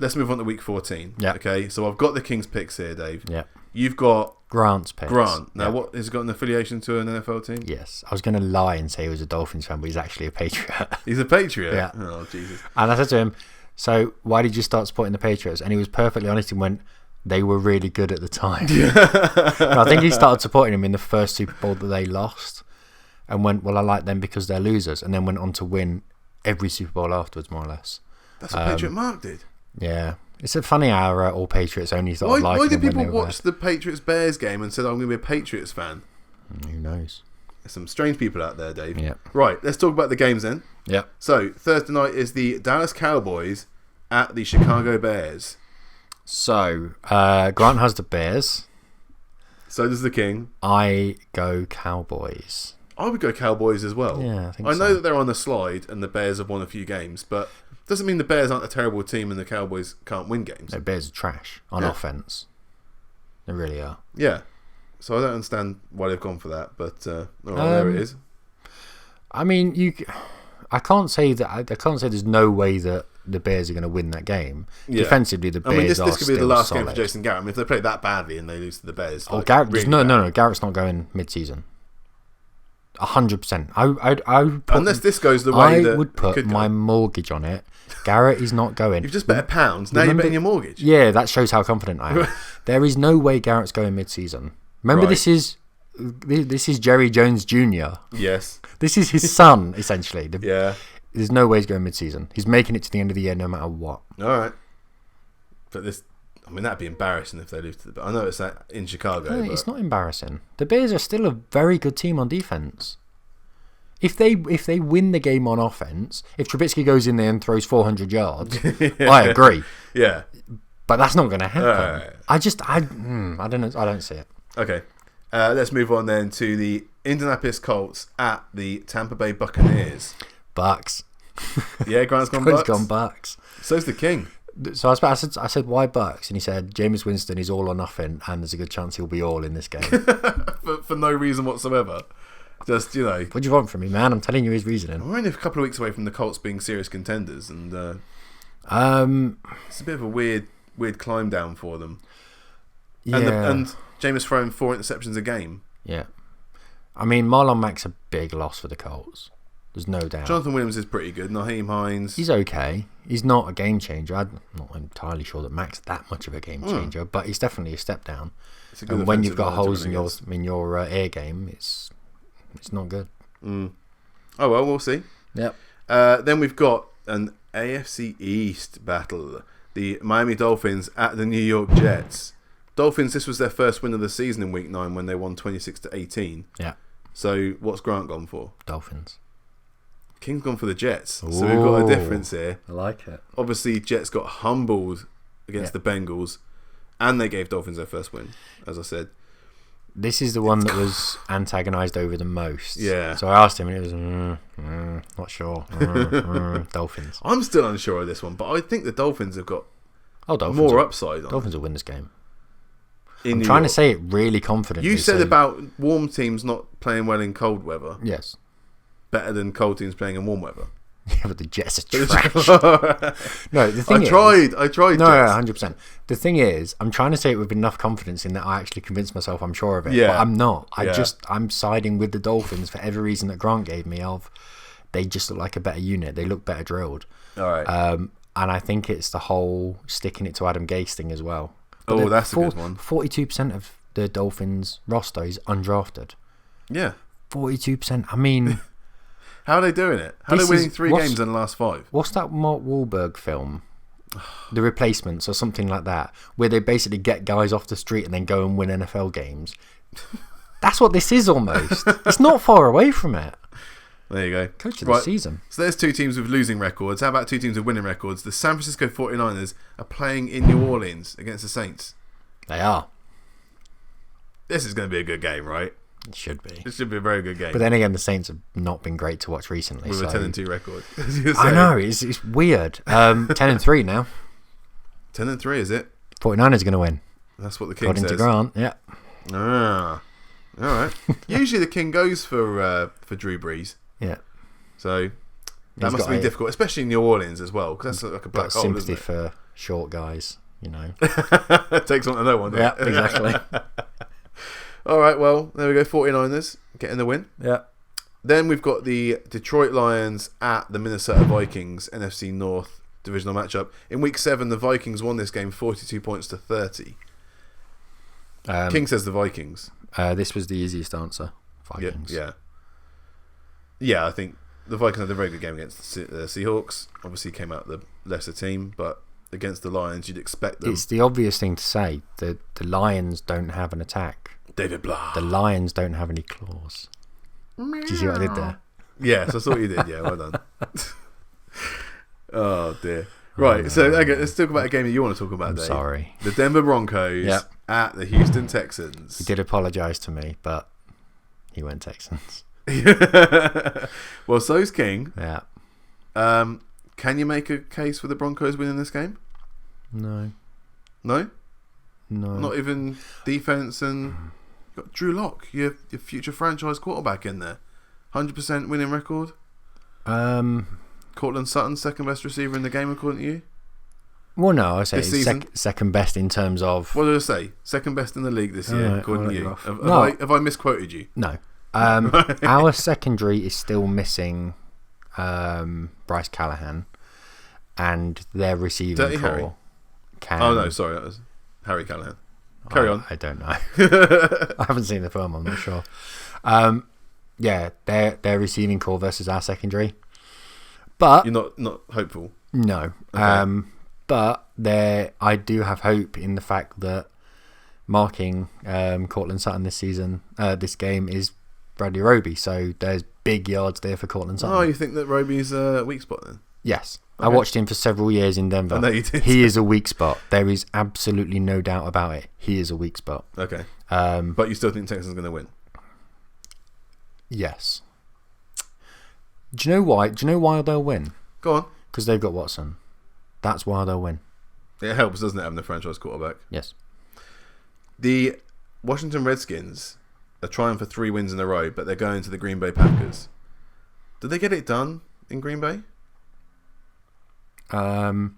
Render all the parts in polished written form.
let's move on to week 14. Yeah. Okay, so I've got the Kings picks here, Dave. Yeah. You've got Grant's picks. Grant. Now, Yeah. what has he got an affiliation to an NFL team? Yes. I was going to lie and say he was a Dolphins fan, but he's actually a Patriot. He's a Patriot? Yeah. Oh, Jesus. And I said to him, so why did you start supporting the Patriots? And he was perfectly honest and went, they were really good at the time. And I think he started supporting him in the first Super Bowl that they lost and went, well, I like them because they're losers, and then went on to win every Super Bowl afterwards, more or less. That's what Patriot Mark did. Yeah. It's a funny how all Patriots only thought of liking Why did them when people they were watch the Patriots-Bears game and said, I'm going to be a Patriots fan? Who knows? There's some strange people out there, Dave. Yeah. Right, let's talk about the games then. Yeah. So, Thursday night is the Dallas Cowboys at the Chicago Bears. So, Grant has the Bears. So does the King. I go Cowboys. I would go Cowboys as well. Yeah, I think I so. know that they're on the slide and the Bears have won a few games, but doesn't mean the Bears aren't a terrible team and the Cowboys can't win games. No, Bears are trash on offense. They really are. Yeah. So I don't understand why they've gone for that, but there it is. I mean, I can't say that. I can't say there's no way that the Bears are going to win that game. Yeah. Defensively, the Bears this are could be the still last solid. game for Jason Garrett. I mean, if they play that badly and they lose to the Bears, Garrett, really no, Garrett's not going mid-season. 100%. I would put, unless this goes the way that I would put could my go. mortgage on it. Garrett is not going. You've just bet £1. Now you're betting your mortgage. Yeah, that shows how confident I am. There is no way Garrett's going mid-season. Remember, Right. this is Jerry Jones Jr. Yes. This is his son, essentially. Yeah. There's no way he's going mid-season. He's making it to the end of the year no matter what. All right. But that'd be embarrassing if they lose to the Bears. I know it's in Chicago. No, but it's not embarrassing. The Bears are still a very good team on defense. If they win the game on offense, if Trubisky goes in there and throws 400 yards, I agree. Yeah. But that's not going to happen. Right. I don't know. I don't see it. Okay. Let's move on then to the Indianapolis Colts at the Tampa Bay Buccaneers. Bucks. Yeah, Grant's gone He's Bucks. gone Bucks. So's the King. So I said, why Bucks? And he said, Jameis Winston is all or nothing, and there's a good chance he'll be all in this game. for no reason whatsoever. Just, What do you want from me, man? I'm telling you his reasoning. we're only a couple of weeks away from the Colts being serious contenders, and it's a bit of a weird climb down for them. Yeah. And Jameis throwing 4 interceptions a game. Yeah. I mean, Marlon Mack's a big loss for the Colts. There's no doubt. Jonathan Williams is pretty good. Naheem Hines. He's okay. He's not a game changer. I'm not entirely sure that Mack's that much of a game changer, but he's definitely a step down. It's a good And when you've offensive got line to holes run in against. your air game, it's not good. Oh well, we'll see. Yep. Then we've got an AFC East battle. The Miami Dolphins at the New York Jets. Dolphins, this was their first win of the season in Week 9 when they won 26-18. Yeah. So what's Grant gone for? Dolphins. King's gone for the Jets. So we've got a difference here. I like it. Obviously, Jets got humbled against the Bengals, and they gave Dolphins their first win, as I said. This is the one that was antagonised over the most. Yeah. So I asked him, and he was not sure. Dolphins. I'm still unsure of this one, but I think the Dolphins have got Dolphins. more upside on Dolphins will win this game. in I'm New trying York. to say it really confidently. You said so- about warm teams not playing well in cold weather Yes. better than cold teams playing in warm weather. Yeah, but the Jets are trash. No, the thing I tried. No, Jets. 100%. The thing is, I'm trying to say it with enough confidence in that I actually convinced myself I'm sure of it. Yeah. But I'm not. Yeah. I'm siding with the Dolphins for every reason that Grant gave me of they just look like a better unit. They look better drilled. All right. And I think it's the whole sticking it to Adam Gase thing as well. Oh, that's a good one. 42% of the Dolphins roster is undrafted. Yeah. 42%. I mean... How are they doing it? How are they This winning is- 3 what's- games in the last 5? What's that Mark Wahlberg film? The Replacements or something like that, where they basically get guys off the street and then go and win NFL games. That's what this is almost. It's not far away from it. There you go. Coach of the season. So there's 2 teams with losing records. How about 2 teams with winning records? The San Francisco 49ers are playing in New Orleans against the Saints. They are. This is going to be a good game, right? It should be. This should be a very good game. But then again, the Saints have not been great to watch recently. with so. a 10-2 record. I know, it's weird. 10-3 now. 10-3, is it? 49ers going to win. That's what the King According says. to Grant, yeah. Ah, all right. Usually the King goes for Drew Brees. Yeah. So That must be difficult, especially in New Orleans as well, because that's like a black hole, sympathy isn't it? for short guys, It takes one to know one. Yeah, exactly. All right, well, there we go. 49ers getting the win. Yeah. Then we've got the Detroit Lions at the Minnesota Vikings, NFC North divisional matchup. In Week 7, the Vikings won this game 42 points to 30. King says the Vikings. This was the easiest answer. Vikings. Yeah, I think the Vikings had a very good game against the Seahawks. Obviously came out the lesser team, but against the Lions, you'd expect them. It's the obvious thing to say. The Lions don't have an attack. David Blah. The Lions don't have any claws. Did you see what I did there? Yes, I saw what you did. Yeah, well done. Oh, dear. Right, so okay, let's talk about a game that you want to talk about, Dave. Sorry. The Denver Broncos at the Houston Texans. He did apologise to me, but he went Texans. Well, so's King. Yeah. Can you make a case for the Broncos winning this game? No. No? No. Not even defense, and you've got Drew Lock, your future franchise quarterback in there. 100% winning record. Cortland Sutton, second best receiver in the game according to you. Well, no, I say This it's season? second best in terms of... What did I say? Second best in the league this year, Alright, according I'll to let you. you off. Have I misquoted you? No. Our secondary is still missing Bryce Callahan, and their receiving Dirty core Harry? can... Oh, no, sorry. That was Harry Callahan. Carry on. I don't know. I haven't seen the film, I'm not sure. Yeah, their receiving core versus our secondary. But You're not hopeful? no. Okay. But I do have hope in the fact that marking Cortland Sutton this season, this game, is Bradley Roby. So there's big yards there for Cortland Sutton. Oh, you think that Roby's a weak spot then? Yes. Okay. I watched him for several years in Denver. I know you did. He is a weak spot. There is absolutely no doubt about it. He is a weak spot. Okay. But you still think Texans are going to win? Yes. Do you know why? Do you know why they'll win? Go on. Because they've got Watson. That's why they'll win. It helps, doesn't it, having the franchise quarterback? Yes. The Washington Redskins are trying for 3 wins in a row, but they're going to the Green Bay Packers. Did they get it done in Green Bay? Do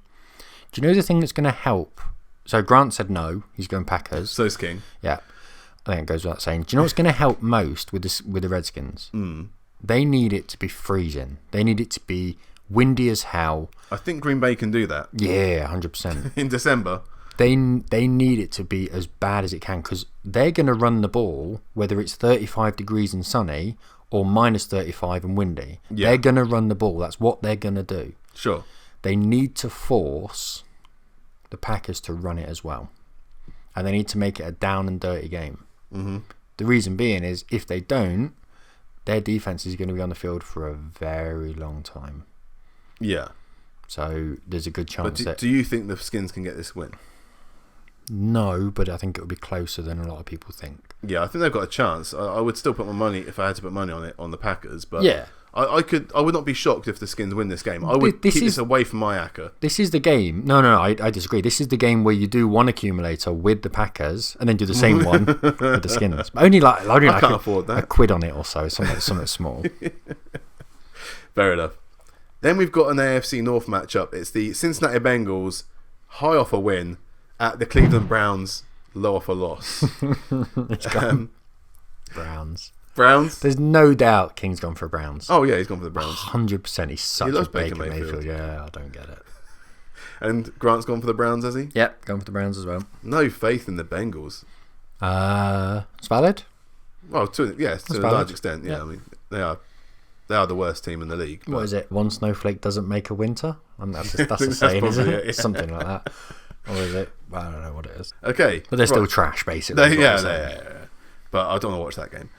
you know the thing that's going to help? So Grant said no. He's going Packers. So's King. Yeah. I think it goes without saying. Do you know what's going to help most with the Redskins? Mm. They need it to be freezing. They need it to be windy as hell. I think Green Bay can do that. Yeah, 100%. In December. They need it to be as bad as it can, because they're going to run the ball whether it's 35 degrees and sunny or minus 35 and windy. Yeah. They're going to run the ball. That's what they're going to do. Sure. They need to force the Packers to run it as well. And they need to make it a down and dirty game. Mm-hmm. The reason being is if they don't, their defense is going to be on the field for a very long time. Yeah. So there's a good chance But do you think the Skins can get this win? No, but I think it will be closer than a lot of people think. Yeah, I think they've got a chance. I would still put my money, if I had to put money on it, on the Packers. But Yeah. I would not be shocked if the Skins win this game. I would keep this away from my acca. This is the game. No, I disagree. This is the game where you do one accumulator with the Packers and then do the same one with the Skins. But only like I can't afford that. a quid on it or so. Something small. Fair enough. Then we've got an AFC North matchup. It's the Cincinnati Bengals, high off a win, at the Cleveland Browns, low off a loss. Browns? There's no doubt King's gone for Browns. Oh, yeah, he's gone for the Browns. 100%. He's such loves a Baker Baker Mayfield. Yeah, I don't get it. And Grant's gone for the Browns, has he? Yep, going for the Browns as well. No faith in the Bengals. It's valid. Well, to a valid. large extent, yeah. Yep. I mean, they are the worst team in the league. What is it? One snowflake doesn't make a winter? That's a saying, isn't it? Yeah. Something like that. Or is it? I don't know what it is. Okay. But they're still trash, basically. Yeah. But I don't want to watch that game.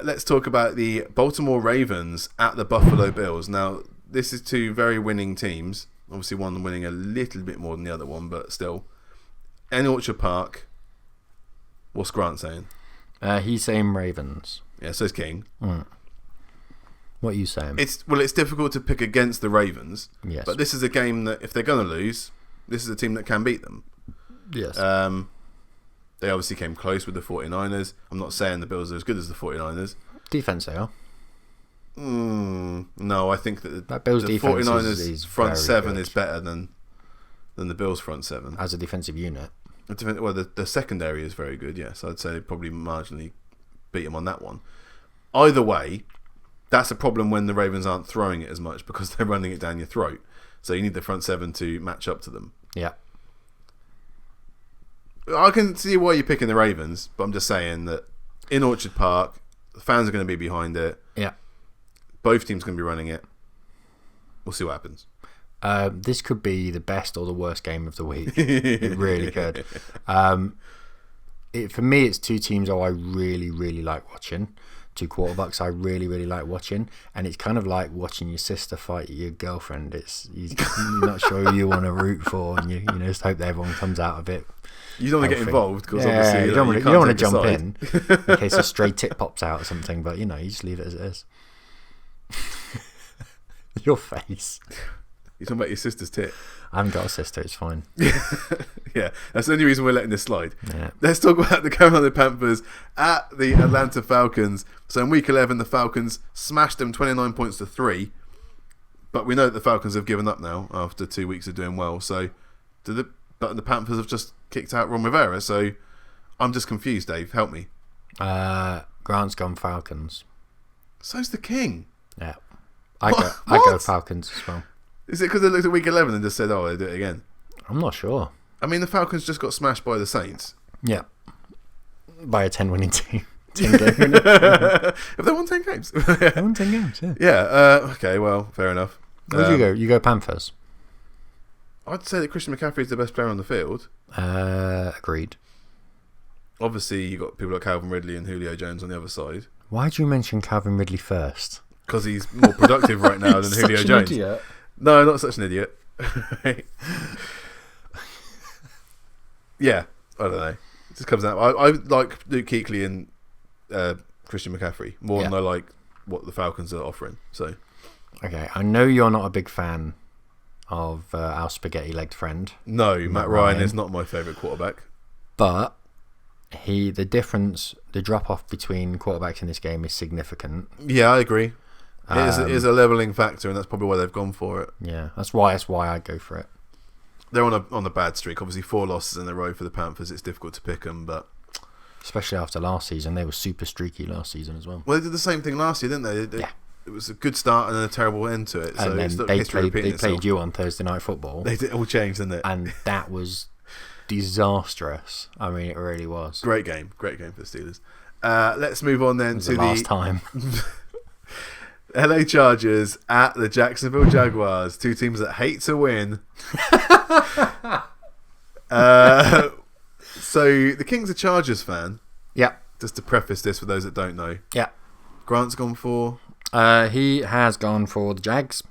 Let's talk about the Baltimore Ravens at the Buffalo Bills. Now, this is 2 very winning teams. Obviously, one winning a little bit more than the other one, but still. In Orchard Park, what's Grant saying? He's saying Ravens. Yeah, so's King. What are you saying? It's difficult to pick against the Ravens. Yes. But this is a game that, if they're going to lose, this is a team that can beat them. Yes. They obviously came close with the 49ers. I'm not saying the Bills are as good as the 49ers. Defense, they are. No, I think that That Bills the defense 49ers is front very seven good. is better than the Bills front seven. As a defensive unit. Well, the secondary is very good, yes. I'd say probably marginally beat them on that one. Either way, that's a problem when the Ravens aren't throwing it as much because they're running it down your throat. So you need the front seven to match up to them. Yeah. I can see why you're picking the Ravens, but I'm just saying that in Orchard Park, the fans are going to be behind it. Yeah. Both teams going to be running it. We'll see what happens. This could be the best or the worst game of the week. It really could. For me, it's two teams I really, really like watching. Two quarterbacks I really, really like watching. And it's kind of like watching your sister fight your girlfriend. You're not sure who you want to root for, and you just hope that everyone comes out of it. You don't want to get involved because yeah, obviously you don't want to jump side. in case a stray tit pops out or something. But you just leave it as it is. Your face. You're talking about your sister's tit. I haven't got a sister. It's fine. Yeah, that's the only reason we're letting this slide. Yeah. Let's talk about the Carolina Panthers at the Atlanta Falcons. So in Week 11, the Falcons smashed them 29 points to 3. But we know that the Falcons have given up now after 2 weeks of doing well. So the Panthers have just kicked out Ron Rivera. So I'm just confused, Dave. Help me. Grant's gone Falcons. So's the King. Yeah. I go Falcons as well. Is it because they looked at Week 11 and just said, oh, they do it again? I'm not sure. I mean, the Falcons just got smashed by the Saints. Yeah. By a 10-winning team. 10-game winning team. Have they won 10 games? They won 10 games, yeah. Yeah, okay, well, fair enough. Where'd you go? You go Panthers? I'd say that Christian McCaffrey is the best player on the field. Agreed. Obviously, you got people like Calvin Ridley and Julio Jones on the other side. Why do you mention Calvin Ridley first? Because he's more productive right now than Julio Jones. Idiot. No, not such an idiot. Yeah, I don't know. It just comes out. I like Luke Kuechly and Christian McCaffrey more than I like what the Falcons are offering. So, okay, I know you're not a big fan of our spaghetti-legged friend. No, Matt Ryan is not my favourite quarterback. But the drop-off between quarterbacks in this game is significant. Yeah, I agree. It is a levelling factor, and that's probably why they've gone for it. Yeah, that's why I go for it. They're on a bad streak. Obviously, 4 losses in a row for the Panthers. It's difficult to pick them, but especially after last season, they were super streaky last season as well. Well, they did the same thing last year, didn't they? Yeah. It was a good start and then a terrible end to it. So and then it's they history repeating played itself. you on Thursday Night Football. It all changed, didn't it? And that was disastrous. I mean, it really was. Great game for the Steelers. Let's move on then to the last time. LA Chargers at the Jacksonville Jaguars. Two teams that hate to win. So the King's a Chargers fan. Yeah. Just to preface this for those that don't know. Yeah. Grant's gone for... he has gone for the Jags.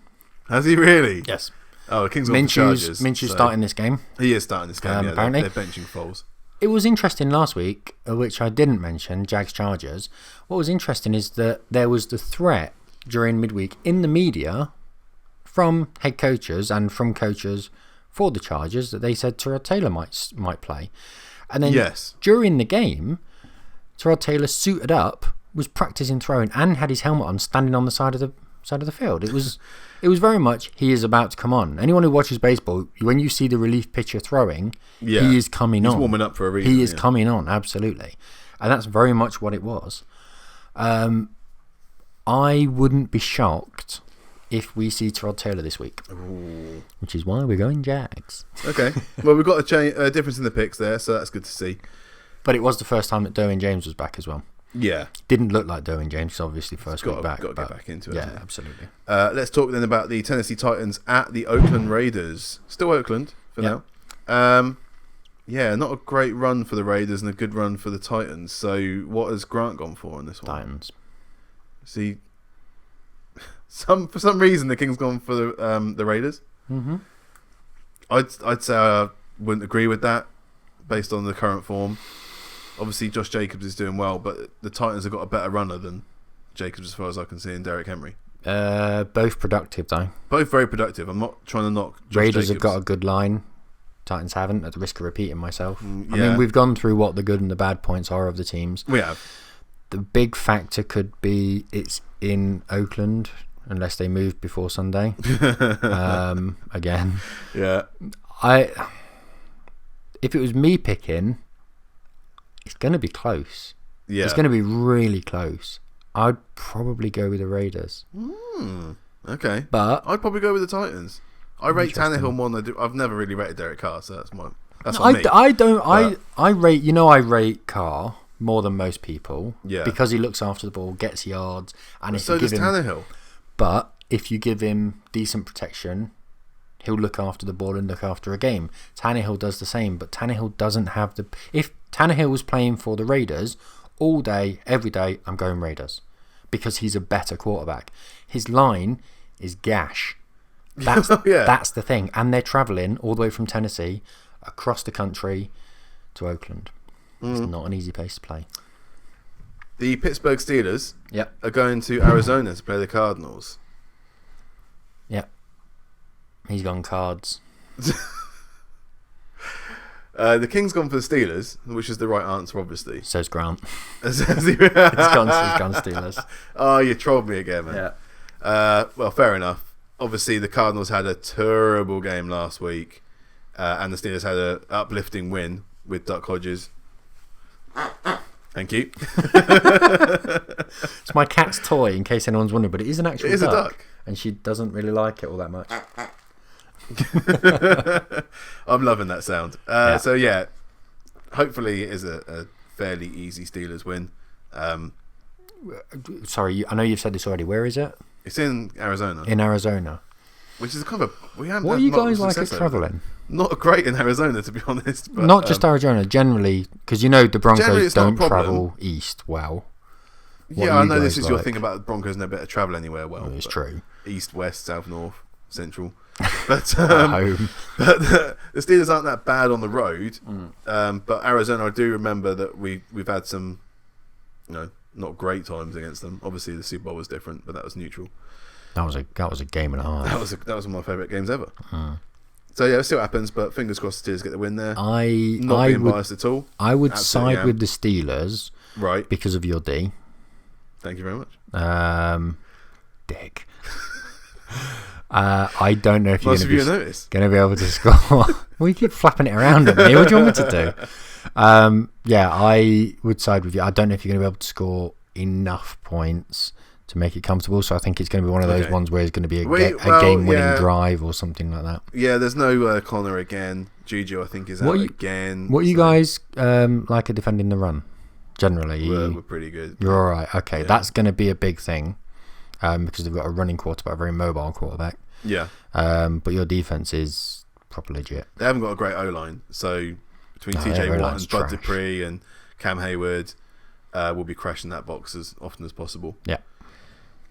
Has he really? Yes. Oh, the King's gone for Chargers. Minshew's starting this game. He is starting this game, yeah. Apparently. They're benching Foles. It was interesting last week, which I didn't mention, Jags-Chargers. What was interesting is that there was the threat during midweek in the media from head coaches and from coaches for the Chargers that they said Tyrod Taylor might play. And then during the game, Tyrod Taylor suited up, was practicing throwing and had his helmet on, standing on the side of the field. It was very much he is about to come on. Anyone who watches baseball, when you see the relief pitcher throwing, he is coming on. He's warming up for a reason. He is coming on, absolutely. And that's very much what it was. I wouldn't be shocked if we see Tyrod Taylor this week. Ooh. Which is why we're going Jags. Okay. Well, we've got a difference in the picks there, so that's good to see. But it was the first time that Derwin James was back as well. Yeah. Didn't look like Derwin James, obviously, first week back. Got to get back into it. Yeah, absolutely. Let's talk then about the Tennessee Titans at the Oakland Raiders. Still Oakland for now. Yeah, not a great run for the Raiders and a good run for the Titans. So what has Grant gone for on this one? Titans. See, for some reason the King's gone for the Raiders. Mm-hmm. I'd say I wouldn't agree with that based on the current form. Obviously, Josh Jacobs is doing well, but the Titans have got a better runner than Jacobs as far as I can see in Derrick Henry. Both productive, though. Both very productive. I'm not trying to knock Josh Raiders Jacobs. have got a good line. Titans haven't, at the risk of repeating myself. Yeah. I mean, we've gone through what the good and the bad points are of the teams. We have. The big factor could be it's in Oakland, unless they move before Sunday. Again. Yeah. If it was me picking, it's going to be close. Yeah. It's going to be really close. I'd probably go with the Raiders. Okay. But I'd probably go with the Titans. I rate Tannehill more than I do. I've never really rated Derek Carr, so that's me. I rate Carr more than most people. Yeah. Because he looks after the ball, gets yards, and So does Tannehill. But if you give him decent protection, he'll look after the ball and look after a game. Tannehill does the same, but Tannehill doesn't have the... If Tannehill was playing for the Raiders, all day, every day, I'm going Raiders. Because he's a better quarterback. His line is gash. That's the thing. And they're travelling all the way from Tennessee, across the country, to Oakland. It's not an easy place to play. The Pittsburgh Steelers Yep. are going to Arizona to play the Cardinals. Yep. He's gone Cards. The King's gone for the Steelers, which is the right answer, obviously. So's Grant. He's He's gone Steelers. Oh, you trolled me again, man. Yeah. Well, fair enough. Obviously, the Cardinals had a terrible game last week, and the Steelers had an uplifting win with Duck Hodges. Thank you. It's my cat's toy, in case anyone's wondering, but it is an actual It is duck, a duck. and she doesn't really like it all that much. I'm loving that sound. So, yeah, hopefully it is a fairly easy Steelers win. Sorry, I know you've said this already. Where is it? It's in Arizona. In Arizona. Which is kind of What are you guys like at travelling? Not great in Arizona, to be honest. But, not just Arizona, generally, because you know the Broncos don't travel east well. Yeah, I know this is your thing about the Broncos no better travel anywhere well. It's true. East, west, south, north, central. But, Home. but the Steelers aren't that bad on the road. But Arizona, I do remember that we've had some, not great times against them. Obviously, the Super Bowl was different, but that was neutral. That was a game and a half. That was one of my favourite games ever. So yeah, we'll see what happens, but fingers crossed the Steelers get the win there. I being biased at all. I would side with the Steelers, right? Because of your D. Thank you very much. Dick. I don't know if you're going to be able to score. Well, you keep flapping it around at me. What do you want me to do? Yeah, I would side with you. I don't know if you're going to be able to score enough points to make it comfortable. So I think it's going to be one of those ones where it's going to be a game-winning drive or something like that. Yeah, there's no Connor again. Juju, I think, is out again. What are you guys like at defending the run? Generally, we're pretty good. You're all right. Okay, that's going to be a big thing because they've got a running quarterback, a very mobile quarterback. Yeah. But your defense is proper legit. They haven't got a great O-line, so between TJ Watt and Bud Dupree and Cam Hayward, we'll be crashing that box as often as possible. Yeah.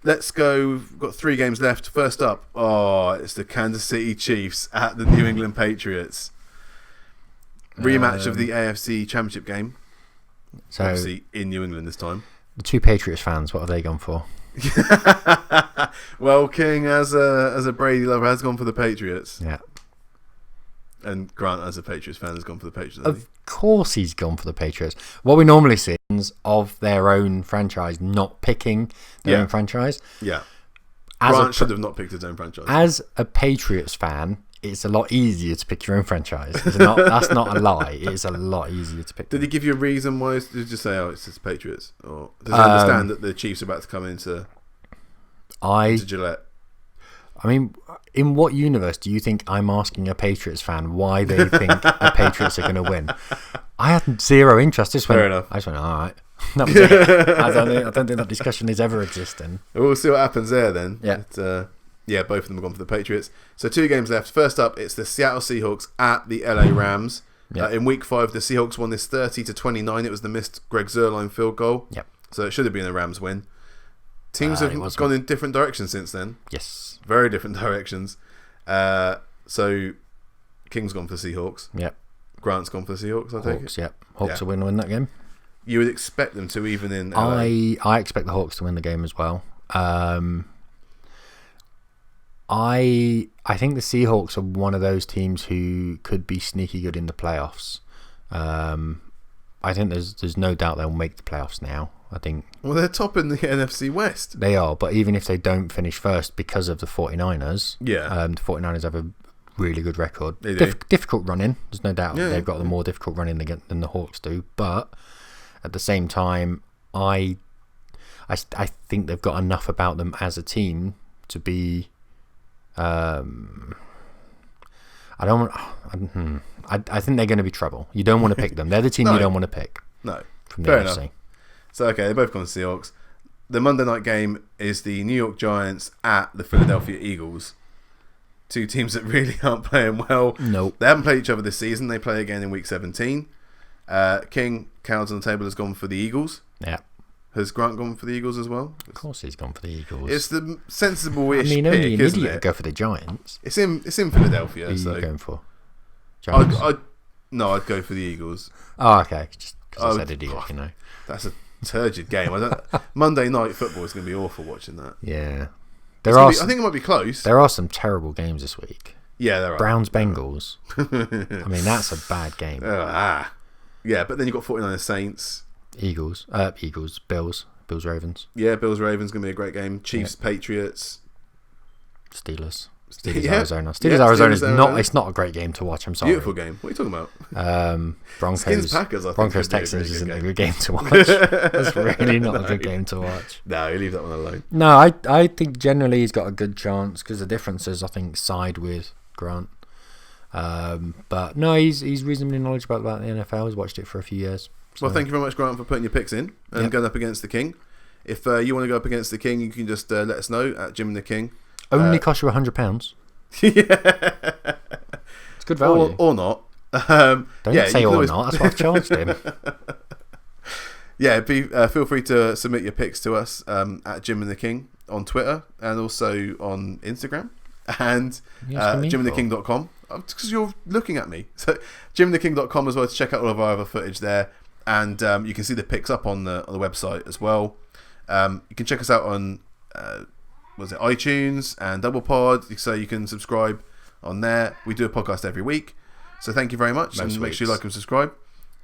Let's go. We've got 3 games left. First up, it's the Kansas City Chiefs at the New England Patriots. Rematch of the AFC Championship game. So obviously in New England this time. The 2 Patriots fans, what have they gone for? Well, King, as a Brady lover, has gone for the Patriots. Yeah. And Grant, as a Patriots fan, has gone for the Patriots. Of course he's gone for the Patriots. What we normally see is of their own franchise not picking their own franchise. Yeah. Grant should have not picked his own franchise. As a Patriots fan, it's a lot easier to pick your own franchise. That's not a lie. It's a lot easier to pick. Did he give you a reason why? Did he just say, it's just Patriots? Or does he understand that the Chiefs are about to come into Gillette? I mean, in what universe do you think I'm asking a Patriots fan why they think the Patriots are going to win? I had zero interest. Fair enough. I just went, all right. That was it. I don't think that discussion is ever existing. We'll see what happens there then. Yeah. But, both of them have gone for the Patriots. So 2 games left. First up, it's the Seattle Seahawks at the LA Rams. In week 5, the Seahawks won this 30-29. It was the missed Greg Zuerlein field goal. Yep. So it should have been a Rams win. Teams have gone in different directions since then. Yes. Very different directions. So King's gone for the Seahawks. Yep. Grant's gone for the Seahawks, I take it. Yep. Hawks will win that game. You would expect them to, even in LA. I expect the Hawks to win the game as well. I think the Seahawks are one of those teams who could be sneaky good in the playoffs. I think there's no doubt they'll make the playoffs now. I think. Well, they're top in the NFC West. They are, but even if they don't finish first because of the 49ers, the 49ers have a really good record. They do. Difficult running. There's no doubt they've got the Yeah. more difficult running than the Hawks do. But at the same time, I think they've got enough about them as a team to be. I think they're going to be trouble. You don't want to pick them. They're the team you don't want to pick. No. From the Fair NFC. enough. So, okay, they've both gone to Seahawks. The Monday night game is the New York Giants at the Philadelphia Eagles. Two teams that really aren't playing well. Nope. They haven't played each other this season. They play again in Week 17. King, cards on the table, has gone for the Eagles. Yeah. Has Grant gone for the Eagles as well? Of course he's gone for the Eagles. It's the sensible-ish only pick, an isn't idiot it? would go for the Giants. It's in Philadelphia. Who are So you going for? Giants? I'd go for the Eagles. Oh, okay. Just because I said idiot, you know. That's a turgid game. Monday night football is going to be awful watching that. Yeah. I think it might be close. There are some terrible games this week. Yeah, there are. Browns Bengals. I mean, that's a bad game. Yeah, but then you've got 49ers Saints. Eagles, Bills Ravens. Yeah, Bills Ravens going to be a great game. Chiefs Patriots. Steelers Yeah. Arizona. Yeah, Arizona is Steelers, not. Arizona. It's not a great game to watch. I'm sorry. Beautiful game. What are you talking about? Broncos. Skins Packers, I think, Broncos could be a Texans really isn't good a game. good game to watch. That's really not a good game to watch. No, you leave that one alone. No, I think generally he's got a good chance because the differences I think side with Grant. But no, he's reasonably knowledgeable about the NFL. He's watched it for a few years. So. Well, thank you very much, Grant, for putting your picks in and going up against the King. If you want to go up against the King, you can just let us know at Jim and the King. Only cost you £100. Yeah. It's good value. Or not. Don't say or not. That's what I've charged him. Yeah, feel free to submit your picks to us at Jim and the King on Twitter and also on Instagram and jimandtheking.com. Because you're looking at me. So jimandtheking.com as well to check out all of our other footage there. And you can see the picks up on the website as well. You can check us out on iTunes and Double Pod, so you can subscribe on there. We do a podcast every week. So thank you very much. Most and make weeks. sure you like and subscribe.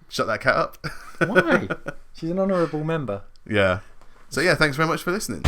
Shut that cat up. Why? She's an honourable member. Yeah. So yeah, thanks very much for listening.